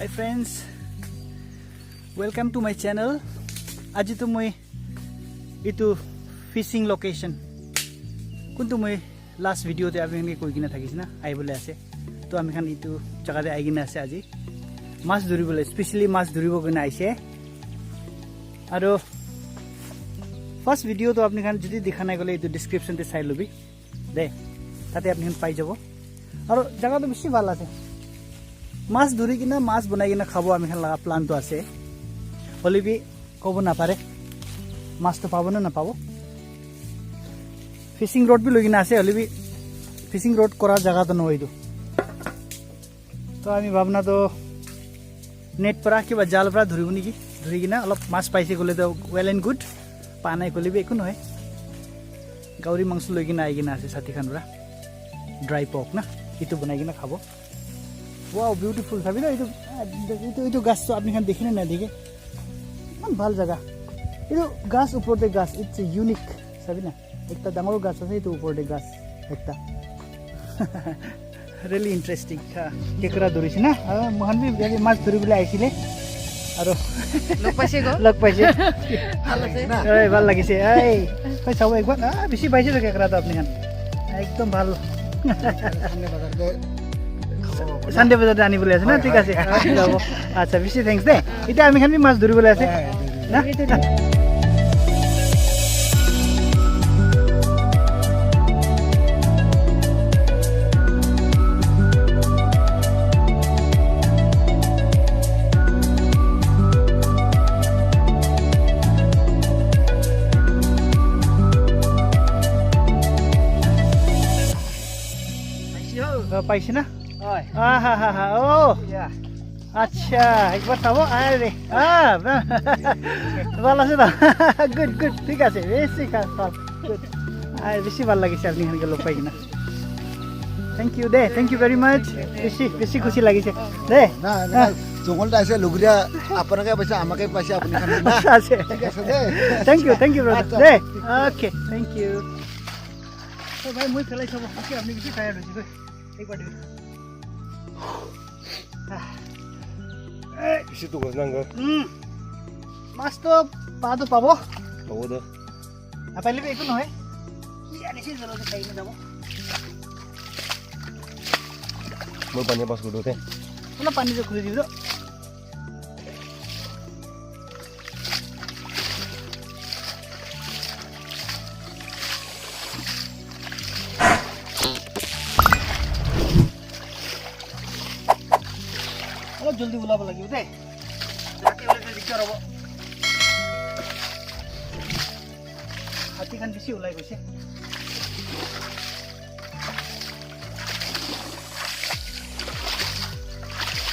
Hi friends, welcome to my channel. Aji to moi itu fishing location. Kuntu moi last video te apni koi kina thakis na ai bole ase. To ami khan itu jaga te ai kina ase aji. Mas duribole especially mas duribo kina aise. Aro first video to apni khan jodi dekha nai gole itu description te sai lobi. De tate apni khan pai jabo. Aro jaga to beshi bhal ase. মাছ ধৰি কিনা মাছ বনাই কিনা খাব আমি খান লাগা প্লানটো আছে হলিবি কব না পারে মাছ তো পাবো না না পাবো ফিশিং রড বি লগিনা আছে হলিবি ফিশিং রড করা জায়গা তো নইদো তো আমি ভাবনা তো নেট পৰা কিবা জাল পৰা ধৰিব নেকি ধৰি কিনা অলপ মাছ পাইছে গলে তো ওয়েল এন্ড গুড পা নাই কলিবি একো নহয় গাউৰি মাংস লৈ কিনা আই কিনা আছে সাথী খান পৰা ড্রাই পক না ইটো বনাই কিনা খাব Wow, beautiful. Sabi na ito gas to apni khan dekhine na dekhe. Man bhal jaga. Ito gas upor de gas. It's unique. Sabi na. Ekta dangor gas ase ito upor de gas. Ekta. Really interesting. Kekra dorishi na. Mohan bi jagi mas dori bole aisile. Aro log paise. Bhal ase na. Ei bhal lagise. Ei. Koi sabo ekbar. Beshi paise to kekra to apni khan. Ekdom bhal. Sunday bazar jani bole ase na thik ase jabo acha beshi thanks de eta ami khan bi mas dhuri bole ase na paise na oh अच्छा एक बार साबो अरे ভাল আছে না good good ঠিক আছে বেশি খাস গুড আই বেশি ভাল লাগিছে আপনি এখানে লোক পাই কিনা থ্যাংক ইউ দে থ্যাংক ইউ ভেরি মাচ বেশি বেশি খুশি লাগিছে দে না না জঙ্গলটা আছে লুগুরিয়া আপনাকে পয়সা আমাকে পয়সা আপনি খান না আছে ঠিক আছে দে থ্যাংক ইউ ব্রাদার দে ওকে থ্যাংক ইউ তো ভাই মই ফেলাই সব ওকে আপনি বেশি টায়ার্ড হইছে একবার দিন Isi tu gos nanggo. Mas to paado pabo. Pabo do. Apa libe iko noy? Ani si jalo de kaina dabo. Mo pani pas gudo te. Wala pani jo khuli dibo. जल्दी उलाब लगियो दे हाथी उले दिक्कत हबो हाथी खान बेसी उलाई गइसे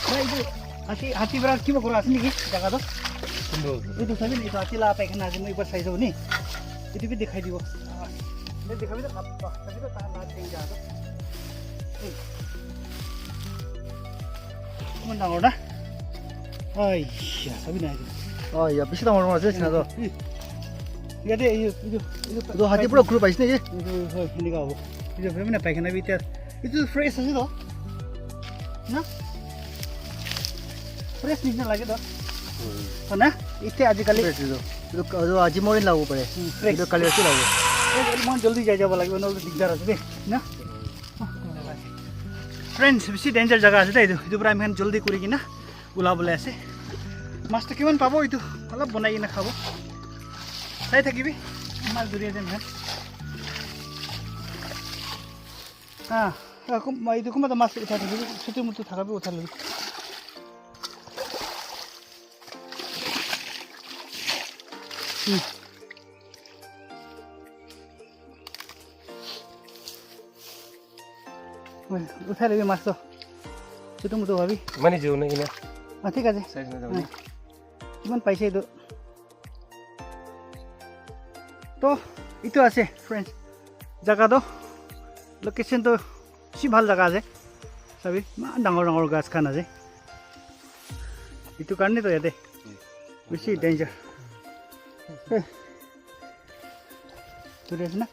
भाइ दु हाथी बरा किबो कुरा आछनि कि जग्गा त इदु छ नि इदु हाथी ला पाइखन आज म एकबार साइज हो नि इदु भी दिखाइ दिबो ले देखाबि त अप्पा तबि त ता ला देइ जा त Kung nang order? Ay, sabi na ito. Oh, ya beshi tamor mas na to. Gade itu do hati pura group aisne je itu hindi ka ho. Itu frame na paikana bitar. Itu fresh ase to. Na? Fresh niche lage to. हो ना इथे आजिकाली जो আজি মই লাগব পারে এটা কালি আছে লাগব मन जल्दी जाय যাব লাগিব নহলে দিগদার আছে দে না फ्रेंड्स बेसी डेन्जर जगह আছে দে ಇದು পুরা আমি খান জলদি কৰি কিনা উলাবলে আছে মাছটো কিমান পাবো ইটো অলপ বনাই কিনা খাব চাই থাকিবি মাছ ধৰি আছে না ইটো কোনটা মাছ উঠাই থাকিবি ছুটি মুটু থাকাবি উঠাই লবি উঠাই লবি মাছটো ছুটি মুটু ভাবি Mani jiu na ina. ঠিক আছে Size na daw. কিমান পাইছে এইটো তো ইটো আছে ফ্রেন্ডস জায়গাটো লোকেশনটো সি ভাল জায়গা আছে চাবি ইমান ডাঙৰ ডাঙৰ গাছ খান আছে ইটো কাৰণে তো ইয়াতে বেছি ডেঞ্জাৰ ধৰি আছে না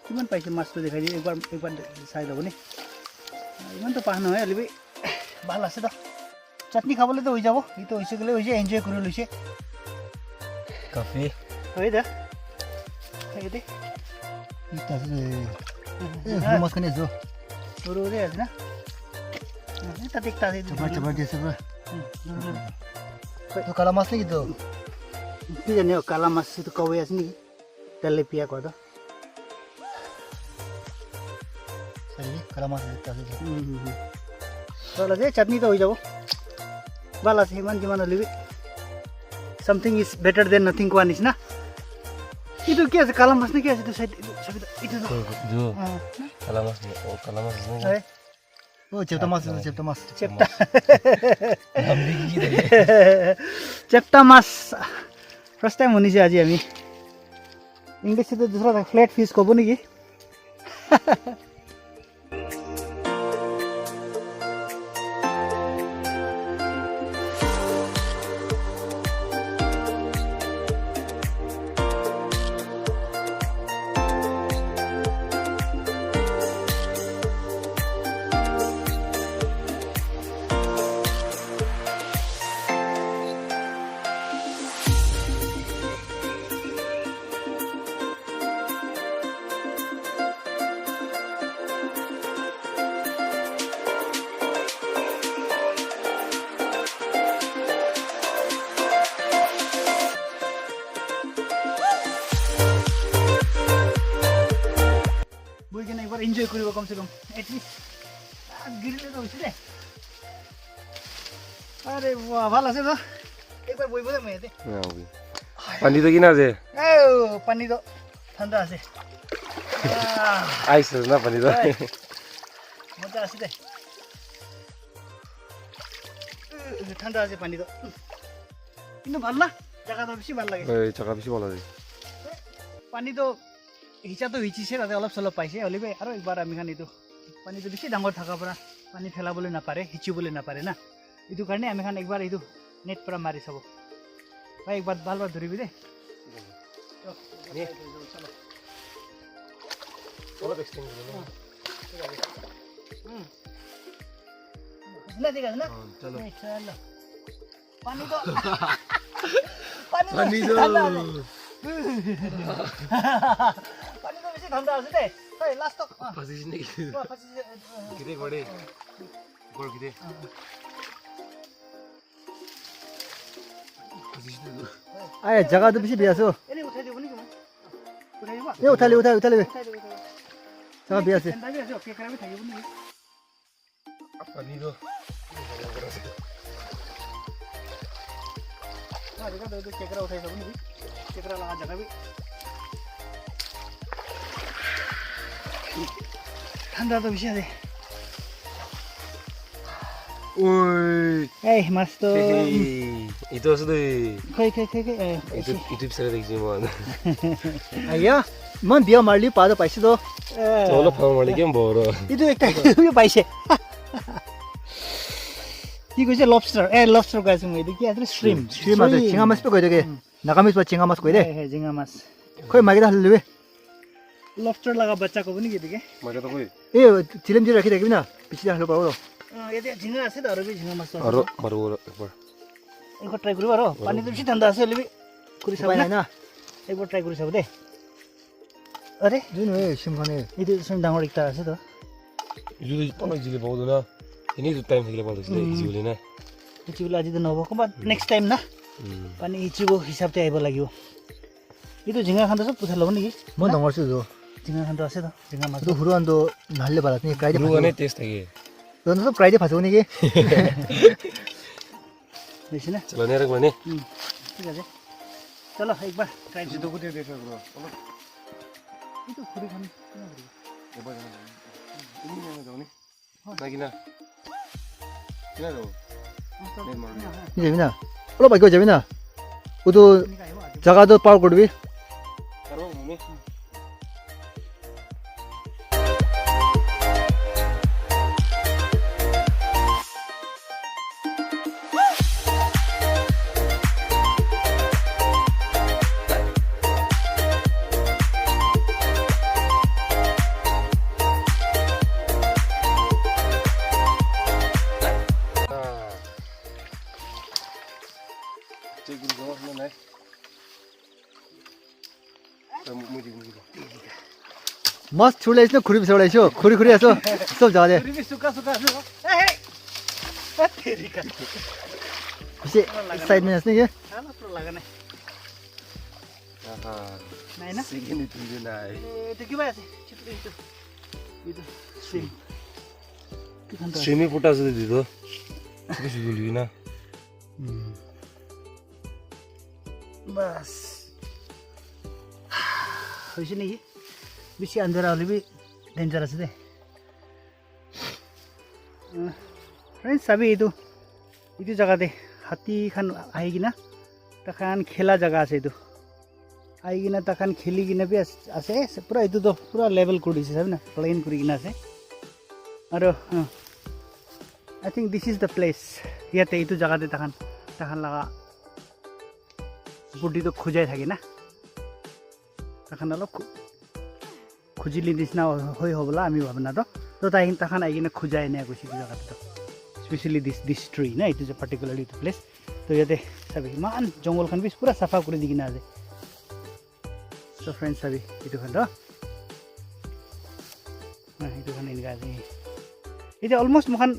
কিমান পাইছে মাছটো দেখাই দি একবাৰ চাই ল'ব নি ইমানটো পাহ নহয় অলপ ভাল আছে তো চাটনি খাবলৈ তো হৈ যাব এইটো হৈছে গ'লে হৈছে এনজয় কৰি লৈছে Kafe. হৈ দে খাই দে Ita sih. Mas kan itu. সৰু সৰু আছে না তাতে একটা আছে Coba dia coba. Itu kalau mas nih gitu. কি জানি কালা মাছ এইটো কাৱৈ আছে নেকি তেলেপিয়া কয় তো Sorry, kalau mas itu sih. ভাল আছে চাটনি তো হৈ যাব ভাল আছে ইমান যিমান হ'লেবি something is better than nothing কোৱা নিচিনা এইটো কি আছে কালা মাছ নে কি আছে এইটো চাইড এইটো Jo. Kalamas nih. Oh, kalamas ini. হয় Oh, cipta mas itu cipta mas. চেপ্টা Ambil gitu. চেপ্টা মাছ ফাৰ্ষ্ট টাইম শুনিছোঁ আজি আমি ইংলিছত দুসৰা ফ্লেট ফিছ ক'ব নেকি বহি কিনে একবাৰ এনজয় কৰিব কমচে কম এটলিষ্ট গিৰিলে তো হৈছে দে আৰে বাহ ভাল আছে তো একবাৰ বহিব দে মই ইয়াতে Mandi tuh gini aja. পানী তো ঠাণ্ডা আছে Ice tuh, kenapa nih tuh? মজা আছে দে ঠাণ্ডা আছে পানী তো কিন্তু ভাল না জায়গাটা বেছি ভাল লাগে Eh, cakap sih malah sih. পানীটো হিচাটো হিচিছে তাতে অলপ চলপ পাইছে হ'লেও আৰু একবাৰ আমি খান এইটো পানীটো বেছি ডাঙৰ থকাৰ পৰা পানী ফেলাবলৈ নাপাৰে সিঁচিবলৈ নাপাৰে না এইটো কাৰণে আমি খান একবাৰ এইটো নেট পৰা মাৰি চাব ভাই একবাৰ ভালবাৰ ধৰিবি দেই Kalau extend dulu. না ঠিক আছে না চলো। চলো পানী তো Mandi tuh. পানী তো বেছি ঠাণ্ডা আছে দেই এই last Posisinya gitu. Gede gede. Gol gede. Posisinya tuh. Ay, জায়গাটা বেশি বিয়া আছে এনে উঠাই দিব নেকি মই উঠাই দিব এ উঠালি উঠাই দিব জায়গা বিয়া আছে ঠাণ্ডা আছে অকে কাৰণে থাকিব নেকি Apa nih tuh? हाँ देखा तो केकरा उठाई सब नहीं केकरा लगा जगह भी ठंडा तो विषय है Woi. eh mas to Itu sudah. kai Itu bisa ada di mana? আইয়া ইমান বিয়া মারলি পা তো পাইছে তো Soalnya paham lagi yang boro. itu একটা পাইছে কি কইছে লবস্টার লবস্টার কইছে মই এটা কি আছে শ্রিম শ্রীম আছে চিঙা মাছ তো কই দেগে নাগামিস বা চিঙা মাছ কই দে জিঙ্গা মাছ কই মাগি দা হলবে লবস্টার লাগা বাচ্চা কব নি এদিকে Macam tu koi. এ চিলেম জি রাখি দেখবি না পিছি হলো পাবো এতে ঝিঙ্গা আছে তো আর ঝিঙ্গা মাছ Aro baru ekor. একবার ট্রাই করিব আর পানি তো বেশি ঠান্ডা আছে লিবি করি চাব উপায় না নাই না একবার ট্রাই কৰি চাব দে আৰে দিন এ সিমখানে এইটো চোন ডাঙৰ একটা আছে তো Jadi apa jadi bawa dulu? Ini tuh time segala bawa sudah isi boleh nah. সিঁচিবলৈ আজিতো নহ'ব ক'ৰবাত নেক্সট টাইম না পানী সিঁচিব হিচাপতে আহিব লাগিব এইটো ঝিঙা খান্দ চব উঠাই ল'ব নেকি মই ডাঙৰ ছিল তো ঝিঙা খান্দ আছে তো ঝিঙা মাছ তো হুৰু আন্দো নাহলে পারা তুমি প্রাইডে Dulu kan taste lagi. তো তো প্রাইডে ফাসো নাকি বুঝছি না Celana yang mana? ঠিক আছে চলো একবার try Situ aku dia desa bro. এইটো ঘূৰি খাম Coba jangan. Ini yang jauh nih. Lagi nah. Ini jauh. যাবি না অলপ আগে যাবি না ও তো জায়গাটা পার করবি Taruh ini. মাছ ছুড়লাইছো খুঁড়ি ছড়াইছো খুঁড়ি খুঁড়ি আছো সব জায়গা দে Ini suka suka suka. Eh. Teri kan. সে সাইড মে আছে নাকি Salah perlu lagan. Aha. Nah, ini. Segini tinggi naik. Itu gimana sih? Itu. Itu. Sim. Itu kan tuh. Sini putar sudah itu. Terus dulu na. Bas. হৈছে নেকি বেছি আন্ধাৰা হ'লে B danger আছে দে friends চাবি এইটো জেগাতে হাতীখন আহি কিনা তাখান খেলা জেগা আছে এইটো আহি কিনা তাখান খেলি কিনা বি আছে পুৰা এইটোতো পুৰা লেভেল কৰি দিছে চাবি না প্লেন কৰি কিনা আছে আৰু I think this is the place ইয়াতে এইটো জেগাতে তাখান লগা বুদ্ধিটো খোজাই থাকে না তাখান অলপ খুজিলি নিচিনা হৈ হ'বলা আমি ভাবো না তো তাখান আহি কিনে খোজাই এনে গৈছে জেগাটো স্পেচিয়েলি দিছ ট্ৰী না এইটো যে পাৰ্টিকুলাৰলি এইটো প্লেচ তো ইয়াতে চাবি ইমান জংঘলখন বি পুৰা চাফা কৰি দি কিনে আছে চ' ফ্ৰেণ্ডছ চাবি এইটোখন এইটোখন এনেকুৱা আছে এতিয়া অলমষ্ট মোখান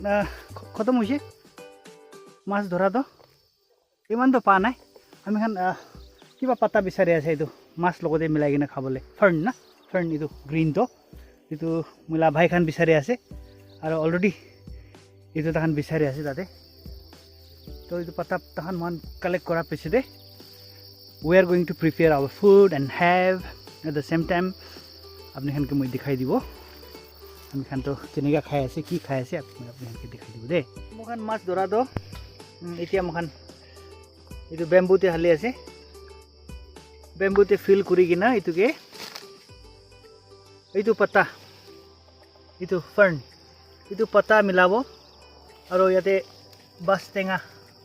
খতম হৈছে মাছ ধৰাটো ইমানটো পা নাই আমি খান কিবা পাতা বিচাৰি আছে এইটো মাছ লগতে মিলাই কিনে খাবলৈ ফাৰ্ণ না ফাৰ্ণ এইটো গ্ৰীণটো এইটো মিলা ভাইখান বিচাৰি আছে আৰু অলৰেডি এইটো তাহান বিচাৰি আছে তাতে তো এইটো পাতা তাহান মান কালেক্ট কৰাৰ পিছতে we are going to prepare our food and have at the same time আপুনি খানকে মই দেখাই দিব আমি খানটো কেনেকৈ খাই আছে কি খাই আছে আপুনি খানকে দেখাই দিব দেই মোখান মাছ ধৰাটো এতিয়া মোখান এইটো বেম্বুতে হালি আছে বেম্বুতে ফিল কৰি কিনা এইটো পাতা এইটো ফাৰ্ণ এইটো পাতা মিলাব আৰু ইয়াতে বাছ টেঙা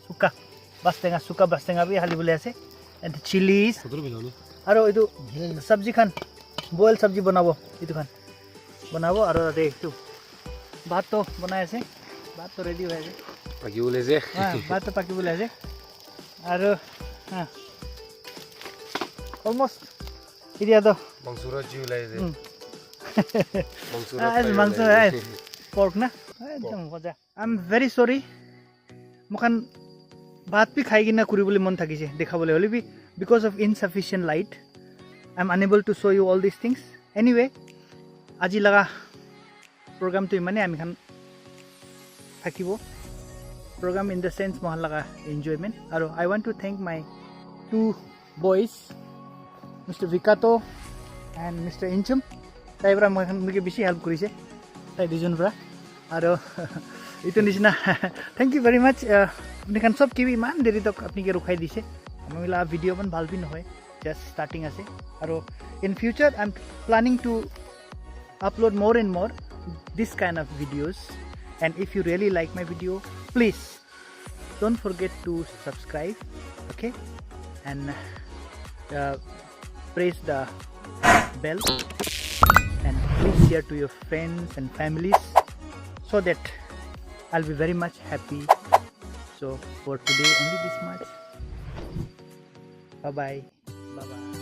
চুকা বাছ টেঙা বি হালিবলৈ আছে এণ্ড চিলিজ আৰু এইটো চব্জিখন বইল চব্জি বনাব এইটোখন বনাব আৰু তাতে এইটো ভাতটো বনাই আছে ভাতটো ৰেডি হৈ আছে পাকিবলৈ যে ভাতটো পাকিবলৈ আছে আৰু অলমষ্ট এতিয়াতো মাংসৰত যি ওলাই যে মাংস পৰ্ক না একদম মজা আই এম ভেৰি চৰি মোখান ভাত বি খাই কিনে কৰিবলৈ মন থাকিছে দেখাবলৈ হ'লে বি because of insufficient light I am unable to show' you all this things anyway আজি লগা প্ৰগ্ৰামটো ইমানেই আমি খান থাকিব program in the sense mohal laga enjoyment aro I want to thank my two boys Mr. Vikato and Mr. Inchum tai bra moi mike beshi help korise tai dijon bra aro itu nisna thank you very much apni kan sob kibi man deri tok apni ke rukhai dise amila video ban bhal bi nohoy just starting ase aro in future I'm planning to upload more and more this kind of videos. And if you really like my video, please don't forget to subscribe, okay? And press the bell and please share to your friends and families so that I'll be very much happy. So for today only this much. Bye bye.